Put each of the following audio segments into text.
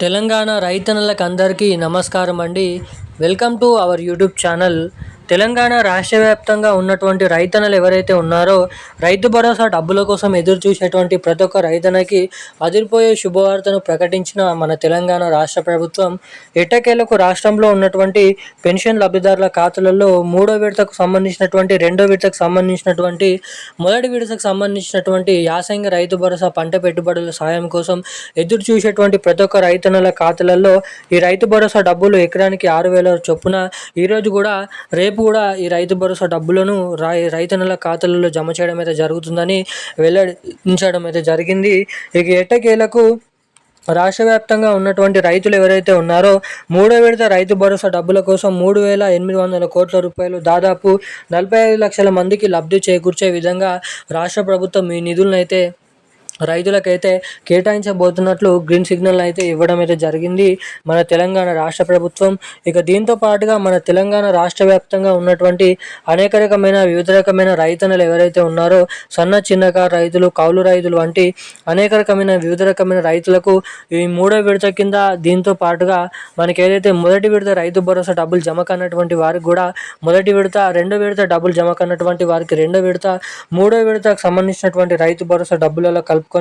తెలంగాణ రైతన్నలకు అందరికీ నమస్కారం అండి. Welcome to our YouTube channel. Telangana రాష్ట్ర వ్యాప్తంగా ఉన్నటువంటి రైతన్నలు ఎవరైతే ఉన్నారో రైతు భరోసా డబ్బుల కోసం ఎదురు చూసేటువంటి ప్రతి ఒక్క రైతన్నకి అదిరిపోయే శుభవార్తను ప్రకటించిన మన తెలంగాణ రాష్ట్ర ప్రభుత్వం ఎట్టకేలకు రాష్ట్రంలో ఉన్నటువంటి పెన్షన్ లబ్ధిదారుల ఖాతాలలో మూడో విడతకు సంబంధించినటువంటి, రెండో విడతకు సంబంధించినటువంటి, మొదటి విడతకు సంబంధించినటువంటి యాసంగి రైతు భరోసా పంట పెట్టుబడుల సాయం కోసం ఎదురు చూసేటువంటి ప్రతి ఒక్క రైతన్నల ఖాతాలలో ఈ రైతు భరోసా డబ్బులు ఎకరానికి 6,000 చొప్పున ఈరోజు కూడా రేపు కూడా ఈ రైతు భరోసా డబ్బులను రైతన్నల ఖాతాలలో జమ చేయడం అయితే జరుగుతుందని వెల్లడించడం అయితే జరిగింది. ఇక ఎట్టకేలకు రాష్ట్ర వ్యాప్తంగా ఉన్నటువంటి రైతులు ఎవరైతే ఉన్నారో మూడో విడత రైతు భరోసా డబ్బుల కోసం 3,800 కోట్ల రూపాయలు, దాదాపు 45 లక్షల మందికి లబ్ధి చేకూర్చే విధంగా రాష్ట్ర ప్రభుత్వం ఈ నిధులను అయితే రైతులకైతే కేటాయించబోతున్నట్లు గ్రీన్ సిగ్నల్ అయితే ఇవ్వడం అయితే జరిగింది మన తెలంగాణ రాష్ట్ర ప్రభుత్వం. ఇక దీంతో పాటుగా మన తెలంగాణ రాష్ట్ర వ్యాప్తంగా ఉన్నటువంటి అనేక రకమైన వివిధ రకమైన రైతన్నలు ఎవరైతే ఉన్నారో సన్న చిన్నకారు రైతులు, కౌలు రైతులు వంటి అనేక రకమైన వివిధ రకమైన రైతులకు ఈ మూడో విడత కింద దీంతో పాటుగా మనకి ఏదైతే మొదటి విడత రైతు భరోసా డబ్బులు జమ కన్నటువంటి వారికి కూడా మొదటి విడత, రెండో విడత డబ్బులు జమ కన్నటువంటి వారికి రెండో విడత, మూడో విడతకు సంబంధించినటువంటి రైతు భరోసా డబ్బులలో కలుపుకొని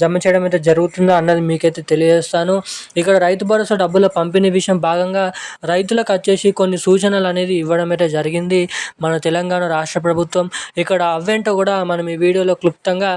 జమ చేయడం అయితే జరుగుతుందా అన్నది మీకైతే తెలియజేస్తాను. ఇక్కడ రైతు భరోసా డబ్బుల పంపిణీ విషయం భాగంగా రైతులకు వచ్చేసి కొన్ని సూచనలు అనేది ఇవ్వడం అయితే జరిగింది మన తెలంగాణ రాష్ట్ర ప్రభుత్వం. ఇక్కడ అవేంటో కూడా మనం ఈ వీడియోలో క్లుప్తంగా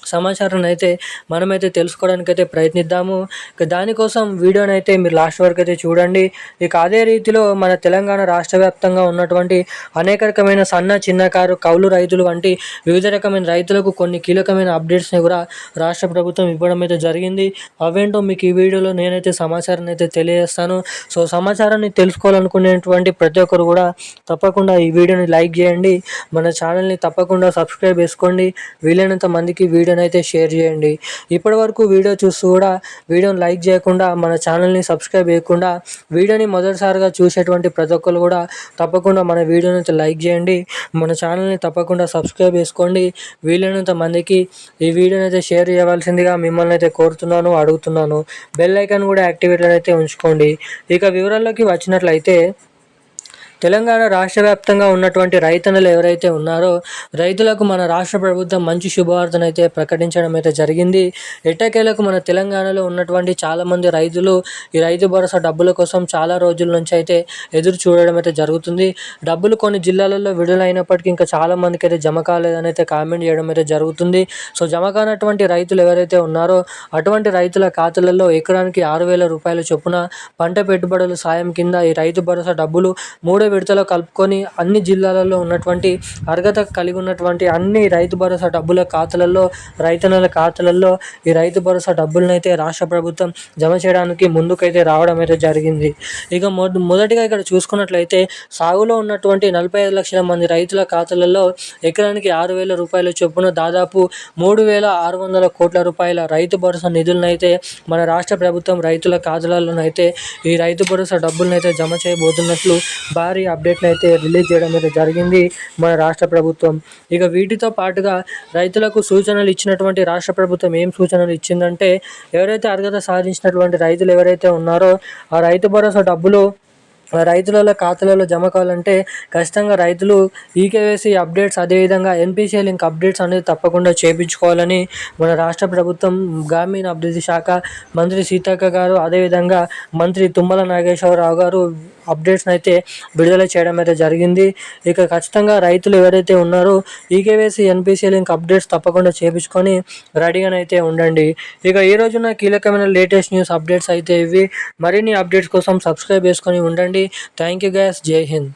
సమాచారాన్ని అయితే మనమైతే తెలుసుకోవడానికి అయితే ప్రయత్నిద్దాము. ఇక దానికోసం వీడియోని అయితే మీరు లాస్ట్ వరకు అయితే చూడండి. ఇక అదే రీతిలో మన తెలంగాణ రాష్ట్ర వ్యాప్తంగా ఉన్నటువంటి అనేక రకమైన సన్న చిన్నకారు కౌలు రైతులు వంటి వివిధ రకమైన రైతులకు కొన్ని కీలకమైన అప్డేట్స్ని కూడా రాష్ట్ర ప్రభుత్వం ఇవ్వడం అయితే జరిగింది. అవేంటో మీకు ఈ వీడియోలో నేనైతే సమాచారాన్ని అయితే తెలియజేస్తాను. సో సమాచారాన్ని తెలుసుకోవాలనుకునేటువంటి ప్రతి ఒక్కరు కూడా తప్పకుండా ఈ వీడియోని లైక్ చేయండి, మన ఛానల్ని తప్పకుండా సబ్స్క్రైబ్ చేసుకోండి, వీలైనంత మందికి వీడియో అయితే షేర్ చేయండి. ఇప్పటి వరకు వీడియో చూస్తూ కూడా వీడియోని లైక్ చేయకుండా, మన ఛానల్ని సబ్స్క్రైబ్ చేయకుండా వీడియోని మొదటిసారిగా చూసేటువంటి ప్రతి ఒక్కరు కూడా తప్పకుండా మన వీడియోని అయితే లైక్ చేయండి, మన ఛానల్ని తప్పకుండా సబ్స్క్రైబ్ చేసుకోండి, వీలైనంత మందికి ఈ వీడియోని అయితే షేర్ చేయవలసిందిగా మిమ్మల్ని అయితే కోరుతున్నాను, అడుగుతున్నాను. బెల్ ఐకాన్ కూడా యాక్టివేట్ అయితే ఉంచుకోండి. ఇక వివరాల్లోకి వచ్చినట్లయితే తెలంగాణ రాష్ట్ర వ్యాప్తంగా ఉన్నటువంటి రైతన్నలు ఎవరైతే ఉన్నారో రైతులకు మన రాష్ట్ర ప్రభుత్వం మంచి శుభవార్తను అయితే ప్రకటించడం అయితే జరిగింది. ఎట్టకేలకు మన తెలంగాణలో ఉన్నటువంటి చాలామంది రైతులు ఈ రైతు భరోసా డబ్బుల కోసం చాలా రోజుల నుంచి అయితే ఎదురు చూడడం అయితే జరుగుతుంది. డబ్బులు కొన్ని జిల్లాలలో విడుదలైనప్పటికీ ఇంకా చాలామందికి అయితే జమ కాలేదని అయితే కామెంట్ చేయడం అయితే జరుగుతుంది. సో జమ కానటువంటి రైతులు ఎవరైతే ఉన్నారో అటువంటి రైతుల ఖాతాలలో ఎకరానికి 6,000 రూపాయల చొప్పున పంట పెట్టుబడుల సాయం కింద ఈ రైతు భరోసా డబ్బులు మూడో విడతలో కలుపుకొని అన్ని జిల్లాలలో ఉన్నటువంటి అర్హత కలిగి ఉన్నటువంటి అన్ని రైతు భరోసా డబ్బుల ఖాతాలలో, రైతన్నల ఖాతాలలో ఈ రైతు భరోసా డబ్బులను అయితే రాష్ట్ర ప్రభుత్వం జమ చేయడానికి ముందుకైతే రావడం అయితే జరిగింది. ఇక మొదటిగా ఇక్కడ చూసుకున్నట్లయితే సాగులో ఉన్నటువంటి 45 లక్షల మంది రైతుల ఖాతాలలో ఎకరానికి 6,000 రూపాయల చొప్పున దాదాపు 3,600 కోట్ల రూపాయల రైతు భరోసా నిధులను అయితే మన రాష్ట్ర ప్రభుత్వం రైతుల ఖాతాలలోనైతే ఈ రైతు భరోసా డబ్బులను అయితే జమ చేయబోతున్నట్లు భారీ అప్డేట్ని అయితే రిలీజ్ చేయడం అయితే జరిగింది మన రాష్ట్ర ప్రభుత్వం. ఇక వీటితో పాటుగా రైతులకు సూచనలు ఇచ్చినటువంటి రాష్ట్ర ప్రభుత్వం ఏం సూచనలు ఇచ్చిందంటే ఎవరైతే అర్హత సాధించినటువంటి రైతులు ఎవరైతే ఉన్నారో ఆ రైతు భరోసా డబ్బులు రైతుల ఖాతాలలో జమ కావాలంటే ఖచ్చితంగా రైతులు ఈకేవైసీ అప్డేట్స్, అదేవిధంగా ఎన్పిసిఐ లింక్ అప్డేట్స్ అనేది తప్పకుండా చేయించుకోవాలని మన రాష్ట్ర ప్రభుత్వం గ్రామీణ అభివృద్ధి శాఖ మంత్రి సీతక్క గారు, అదేవిధంగా మంత్రి తుమ్మల నాగేశ్వరరావు గారు అప్డేట్స్ని అయితే విడుదల చేయడం అయితే జరిగింది. ఇక ఖచ్చితంగా రైతులు ఎవరైతే ఉన్నారో ఈకేవైసీ, ఎన్పిసిఐ లింక్ అప్డేట్స్ తప్పకుండా చేయించుకొని రెడీగానైతే ఉండండి. ఇక ఈ రోజున కీలకమైన లేటెస్ట్ న్యూస్ అప్డేట్స్ అయితే ఇవి. మరిన్ని అప్డేట్స్ కోసం సబ్స్క్రైబ్ చేసుకొని ఉండండి. Thank you guys. జై హింద్.